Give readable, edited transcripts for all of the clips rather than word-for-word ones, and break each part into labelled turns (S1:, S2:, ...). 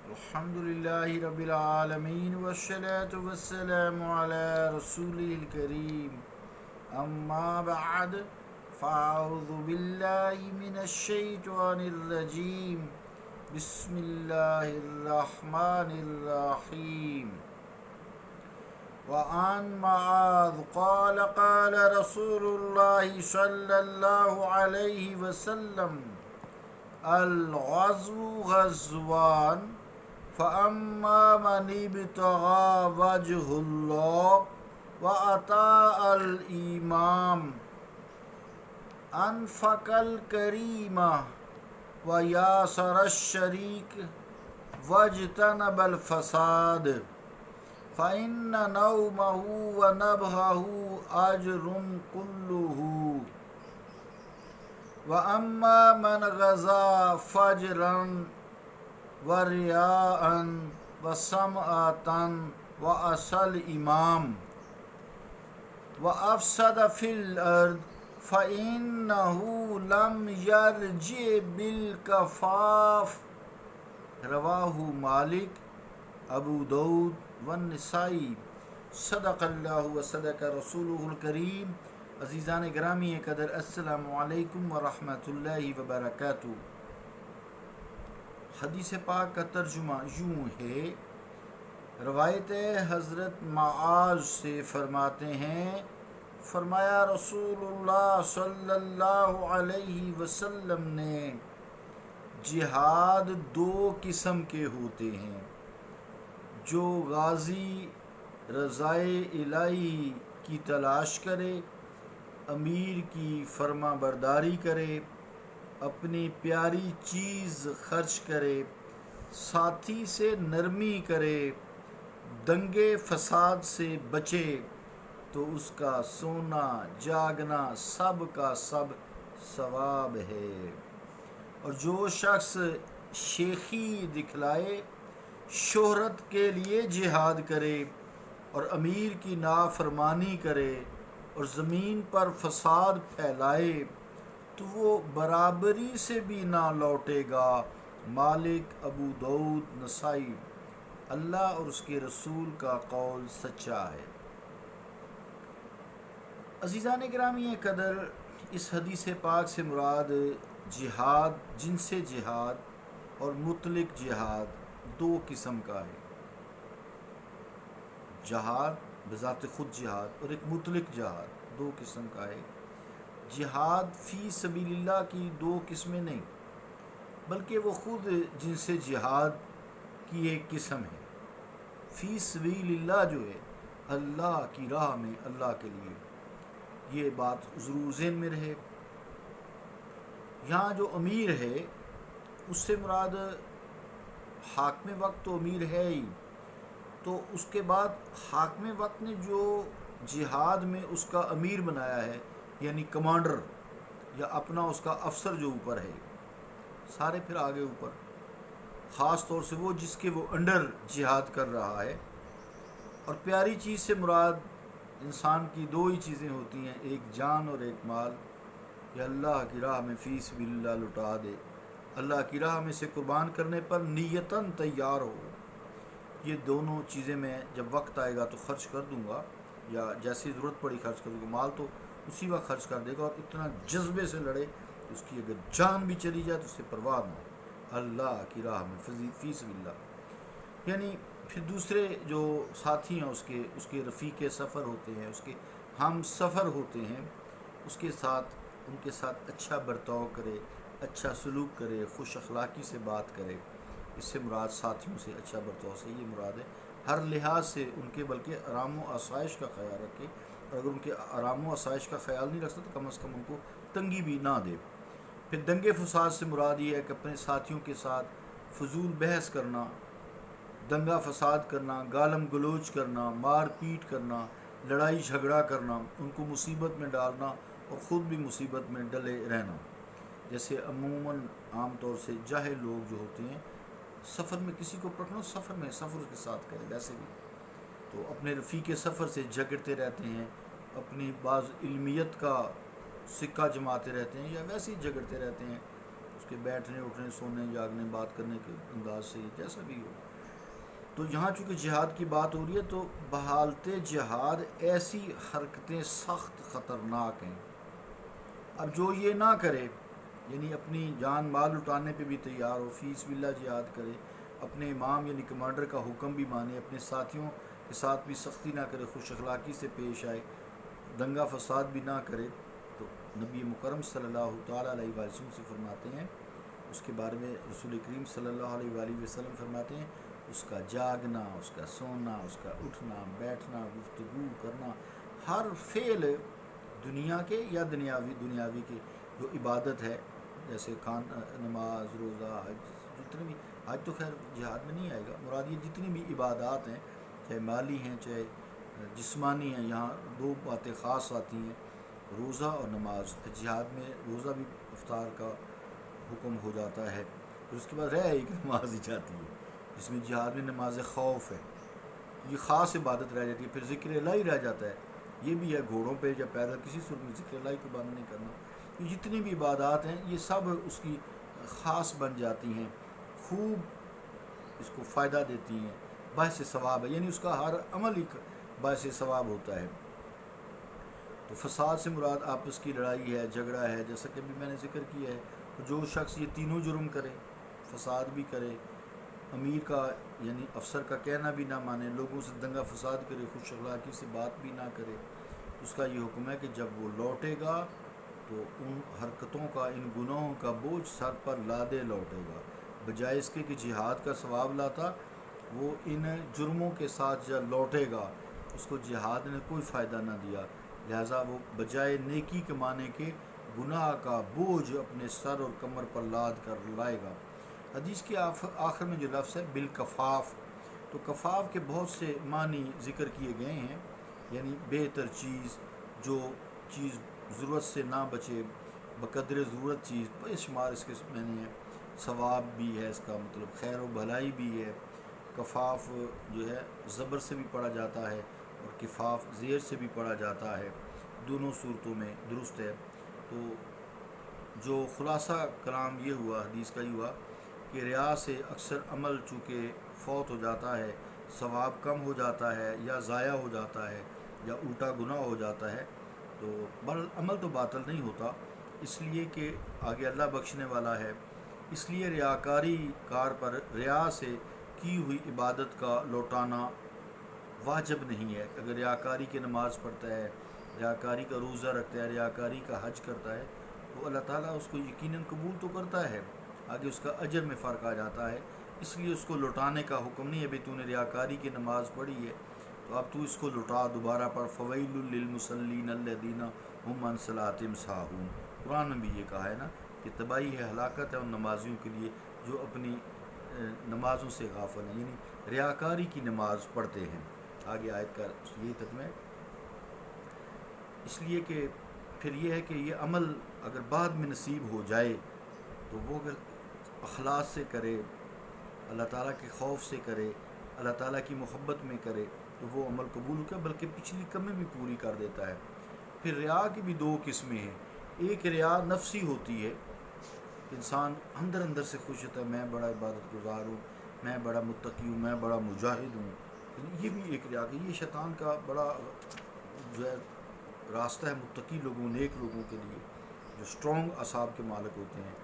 S1: الحمد لله رب العالمين والصلاة والسلام على رسوله الكريم أما بعد فأعوذ بالله من الشيطان الرجيم بسم الله الرحمن الرحيم وعن معاذ قال قال رسول الله صلى الله عليه وسلم الغزو غزوان فأما من ابتغى وجه الله وأطاع الإمام أنفق الكريم وياسر الشريك واجتنب الفساد فإن نومه ونبهه أجر كله وأما من غزا فجرا ورياء وسمعة وعصى الإمام وأفسد في الأرض فإنه لم يرجع بالكفاف رواہ مالک ابو داؤد والنسائی صدق اللہ و صدق رسولہ الکریم۔ عزیزان گرامی قدر، السلام علیکم ورحمۃ اللہ وبرکاتہ۔ حدیث پاک کا ترجمہ یوں ہے، روایت حضرت معاذ سے فرماتے ہیں، فرمایا رسول اللہ صلی اللہ علیہ وسلم نے جہاد دو قسم کے ہوتے ہیں، جو غازی رضائے الہی کی تلاش کرے، امیر کی فرما برداری کرے، اپنی پیاری چیز خرچ کرے، ساتھی سے نرمی کرے، دنگے فساد سے بچے، تو اس کا سونا جاگنا سب کا سب ثواب ہے۔ اور جو شخص شیخی دکھلائے، شہرت کے لیے جہاد کرے اور امیر کی نافرمانی کرے اور زمین پر فساد پھیلائے، تو وہ برابری سے بھی نہ لوٹے گا۔ مالک، ابو داؤد، نسائی۔ اللہ اور اس کے رسول کا قول سچا ہے۔ عزیزان گرامی قدر، اس حدیث پاک سے مراد جہاد، جنس جہاد اور مطلق جہاد دو قسم کا ہے۔ جہاد بذات خود جہاد اور ایک مطلق جہاد، دو قسم کا ہے۔ جہاد فی سبیل اللہ کی دو قسمیں نہیں، بلکہ وہ خود جنس جہاد کی ایک قسم ہے۔ فی سبیل اللہ جو ہے، اللہ کی راہ میں، اللہ کے لیے، یہ بات ضرور ذہن میں رہے۔ یہاں جو امیر ہے، اس سے مراد حاکم وقت تو امیر ہے ہی، تو اس کے بعد حاکم وقت نے جو جہاد میں اس کا امیر بنایا ہے، یعنی کمانڈر یا اپنا اس کا افسر جو اوپر ہے، سارے پھر آگے اوپر، خاص طور سے وہ جس کے وہ انڈر جہاد کر رہا ہے۔ اور پیاری چیز سے مراد انسان کی دو ہی چیزیں ہوتی ہیں، ایک جان اور ایک مال، کہ اللہ کی راہ میں فی سبیل اللہ لٹا دے، اللہ کی راہ میں سے قربان کرنے پر نیتاً تیار ہو۔ یہ دونوں چیزیں میں جب وقت آئے گا تو خرچ کر دوں گا، یا جیسی ضرورت پڑی خرچ کر دوں گا۔ مال تو اسی وقت خرچ کر دے گا، اور اتنا جذبے سے لڑے کہ اس کی اگر جان بھی چلی جائے تو اس سے پرواہ نہ ہو، اللہ کی راہ میں فی سبیل اللہ۔ یعنی پھر دوسرے جو ساتھی ہیں، اس کے رفیق سفر ہوتے ہیں، اس کے ہم سفر ہوتے ہیں، اس کے ساتھ ان کے ساتھ اچھا برتاؤ کرے، اچھا سلوک کرے، خوش اخلاقی سے بات کرے۔ اس سے مراد ساتھیوں سے اچھا برتاؤ سے یہ مراد ہے، ہر لحاظ سے ان کے بلکہ آرام و آسائش کا خیال رکھے، اور اگر ان کے آرام و آسائش کا خیال نہیں رکھ سکتے تو کم از کم ان کو تنگی بھی نہ دے۔ پھر دنگے فساد سے مراد یہ ہے کہ اپنے ساتھیوں کے ساتھ فضول بحث کرنا، دنگا فساد کرنا، گالم گلوچ کرنا، مار پیٹ کرنا، لڑائی جھگڑا کرنا، ان کو مصیبت میں ڈالنا اور خود بھی مصیبت میں ڈلے رہنا۔ جیسے عموماً عام طور سے جاہل لوگ جو ہوتے ہیں، سفر میں کسی کو پکڑو، سفر کے ساتھ کرے، ویسے بھی تو اپنے رفیق سفر سے جھگڑتے رہتے ہیں، اپنی بعض علمیت کا سکہ جماتے رہتے ہیں، یا ویسے ہی جھگڑتے رہتے ہیں، اس کے بیٹھنے اٹھنے سونے جاگنے بات کرنے کے انداز سے جیسا بھی ہو. تو یہاں چونکہ جہاد کی بات ہو رہی ہے تو بحالت جہاد ایسی حرکتیں سخت خطرناک ہیں. اب جو یہ نہ کرے یعنی اپنی جان مال لٹانے پہ بھی تیار ہو، فی سبیل اللہ جہاد کرے، اپنے امام یعنی کمانڈر کا حکم بھی مانے، اپنے ساتھیوں کے ساتھ بھی سختی نہ کرے، خوش اخلاقی سے پیش آئے، دنگا فساد بھی نہ کرے، تو نبی مکرم صلی اللہ تعالیٰ علیہ وسلم سے فرماتے ہیں، اس کے بارے میں رسول کریم صلی اللہ علیہ وآلہ وسلم فرماتے ہیں، اس کا جاگنا، اس کا سونا، اس کا اٹھنا بیٹھنا، گفتگو کرنا، ہر فعل دنیا کے یا دنیاوی کے جو عبادت ہے، جیسے نماز، روزہ، حج، جتنے بھی، حج تو خیر جہاد میں نہیں آئے گا، مراد یہ جتنی بھی عبادات ہیں، چاہے مالی ہیں چاہے جسمانی ہیں، یہاں دو باتیں خاص آتی ہیں، روزہ اور نماز. جہاد میں روزہ بھی افطار کا حکم ہو جاتا ہے، پھر اس کے بعد ایک نماز ہی جاتی ہے جس میں جہاد میں نماز خوف ہے، یہ خاص عبادت رہ جاتی ہے. پھر ذکر الہی رہ جاتا ہے، یہ بھی ہے گھوڑوں پہ یا پیدل کسی صورت میں ذکر الہی کو بند نہیں کرنا. یہ جتنی بھی عبادات ہیں یہ سب اس کی خاص بن جاتی ہیں، خوب اس کو فائدہ دیتی ہیں، باعث ثواب ہے، یعنی اس کا ہر عمل ایک باعث ثواب ہوتا ہے. تو فساد سے مراد آپس کی لڑائی ہے، جھگڑا ہے، جیسا کہ بھی میں نے ذکر کیا ہے. جو شخص یہ تینوں جرم کرے، فساد بھی کرے، امیر کا یعنی افسر کا کہنا بھی نہ مانے، لوگوں سے دنگا فساد کرے، خوش اخلاقی سے بات بھی نہ کرے، اس کا یہ حکم ہے کہ جب وہ لوٹے گا تو ان حرکتوں کا، ان گناہوں کا بوجھ سر پر لادے لوٹے گا، بجائے اس کے کہ جہاد کا ثواب لاتا، وہ ان جرموں کے ساتھ جب لوٹے گا اس کو جہاد نے کوئی فائدہ نہ دیا، لہٰذا وہ بجائے نیکی کمانے کے گناہ کا بوجھ اپنے سر اور کمر پر لاد کر لائے گا. حدیث کے آخر میں جو لفظ ہے بالکفاف، تو کفاف کے بہت سے معنی ذکر کیے گئے ہیں، یعنی بہتر چیز، جو چیز ضرورت سے نہ بچے، بقدر ضرورت چیز، بے شمار اس کے معنی ہے. ثواب بھی ہے اس کا مطلب، خیر و بھلائی بھی ہے. کفاف جو ہے زبر سے بھی پڑھا جاتا ہے اور کفاف زیر سے بھی پڑھا جاتا ہے، دونوں صورتوں میں درست ہے. تو جو خلاصہ کلام یہ ہوا حدیث کا، یہ ہوا کہ ریا سے اکثر عمل چونکہ فوت ہو جاتا ہے، ثواب کم ہو جاتا ہے یا ضائع ہو جاتا ہے یا الٹا گناہ ہو جاتا ہے. تو عمل تو باطل نہیں ہوتا، اس لیے کہ آگے اللہ بخشنے والا ہے. اس لیے ریاکاری کار پر ریا سے کی ہوئی عبادت کا لوٹانا واجب نہیں ہے. اگر ریاکاری کی نماز پڑھتا ہے، ریاکاری کا روزہ رکھتا ہے، ریاکاری کا حج کرتا ہے، تو اللہ تعالیٰ اس کو یقیناً قبول تو کرتا ہے، آگے اس کا اجر میں فرق آ جاتا ہے. اس لیے اس کو لوٹانے کا حکم نہیں ہے. بھئی تو نے ریاکاری کی نماز پڑھی ہے تو اب تو اس کو لوٹا، دوبارہ پڑھ. فویل للمصلین الذین هم عن صلاتهم ساہون، قرآن میں بھی یہ کہا ہے نا کہ تباہی ہے، ہلاکت ہے ان نمازیوں کے لیے جو اپنی نمازوں سے غافل ہیں، یعنی ریاکاری کی نماز پڑھتے ہیں. آگے آیت کا یہی ترجمہ ہے. اس لیے کہ پھر یہ ہے کہ یہ عمل اگر بعد میں نصیب ہو جائے تو وہ اگر اخلاص سے کرے، اللہ تعالیٰ کے خوف سے کرے، اللہ تعالیٰ کی محبت میں کرے، تو وہ عمل قبول کر، بلکہ پچھلی کمی بھی پوری کر دیتا ہے. پھر ریا کی بھی دو قسمیں ہیں. ایک ریا نفسی ہوتی ہے، انسان اندر سے خوش ہوتا ہے، میں بڑا عبادت گزار ہوں، میں بڑا متقی ہوں، میں بڑا مجاہد ہوں. یہ بھی ایک ریا ہے. یہ شیطان کا بڑا جو ہے راستہ ہے متقی لوگوں، نیک لوگوں کے لیے، جو اسٹرانگ اعصاب کے مالک ہوتے ہیں،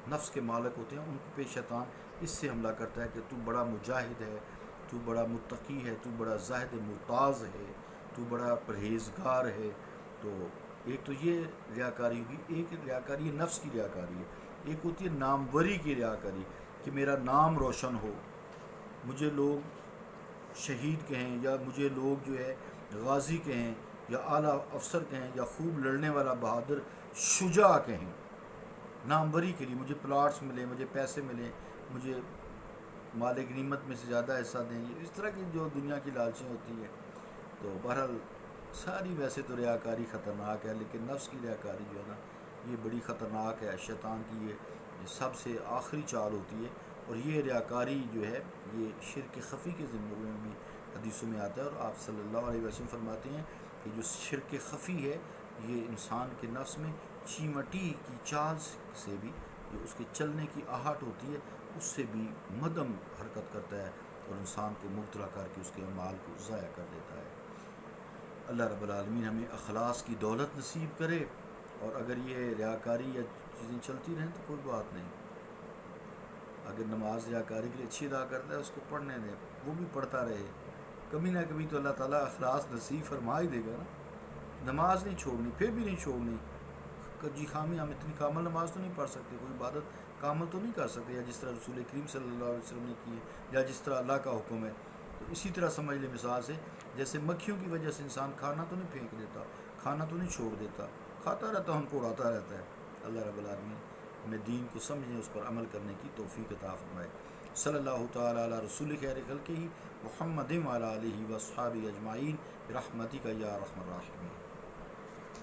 S1: نفس کے مالک ہوتے ہیں، ان پہ شیطان اس سے حملہ کرتا ہے کہ تو بڑا مجاہد ہے، تو بڑا متقی ہے، تو بڑا زاہد ممتاز ہے، تو بڑا پرہیزگار ہے. تو ایک تو یہ ریاکاری ہوگی. ایک ریاکاری نفس کی ریاکاری ہے. ایک ہوتی ہے ناموری کی ریاکاری، کہ میرا نام روشن ہو، مجھے لوگ شہید کہیں، یا مجھے لوگ جو ہے غازی کہیں، یا اعلیٰ افسر کہیں، یا خوب لڑنے والا بہادر شجاع کہیں. ناموری کے لیے مجھے پلاٹس ملیں، مجھے پیسے ملیں، مجھے مال غنیمت میں سے زیادہ حصہ دیں. اس طرح کی جو دنیا کی لالچیں ہوتی ہیں. تو بہرحال ساری ویسے تو ریاکاری خطرناک ہے، لیکن نفس کی ریاکاری جو ہے نا یہ بڑی خطرناک ہے. شیطان کی یہ سب سے آخری چال ہوتی ہے. اور یہ ریاکاری جو ہے یہ شرک خفی کے ضمن میں بھی حدیثوں میں آتا ہے. اور آپ صلی اللہ علیہ وسلم فرماتے ہیں کہ جو شرک خفی ہے یہ انسان کے نفس میں چیمٹی کی چال سے بھی جو اس کے چلنے کی آہٹ ہوتی ہے اس سے بھی مدم حرکت کرتا ہے اور انسان کو مبتلا کر کے اس کے اعمال کو ضائع کر دیتا ہے۔ اللہ رب العالمین ہمیں اخلاص کی دولت نصیب کرے، اور اگر یہ ریاکاری یا چیزیں چلتی رہیں تو کوئی بات نہیں، اگر نماز ریاکاری کے لیے اچھی ادا کرتا ہے اس کو پڑھنے دیں، وہ بھی پڑھتا رہے، کبھی نہ کبھی تو اللہ تعالیٰ اخلاص نصیب فرما ہی دے گا نا۔ نماز نہیں چھوڑنی، پھر بھی نہیں چھوڑنی، جی خامی ہم اتنی کامل نماز تو نہیں پڑھ سکتے، کوئی عبادت کامل تو نہیں کر سکتے، یا جس طرح رسول کریم صلی اللہ علیہ وسلم نے کی ہے، یا جس طرح اللہ کا حکم ہے، تو اسی طرح سمجھ لیں مثال سے، جیسے مکھیوں کی وجہ سے انسان کھانا تو نہیں پھینک دیتا، کھانا تو نہیں چھوڑ دیتا، کھاتا رہتا، ہم کو اڑاتا رہتا ہے۔ اللہ رب العالمین ہمیں دین کو سمجھنے، اس پر عمل کرنے کی توفیق عطا فرمائے۔ صلی اللہ تعالیٰ علی رسول خیر خلقہ محمد وعلی آلہ وصحبہ اجمعین برحمتک یا ارحم الراحمین۔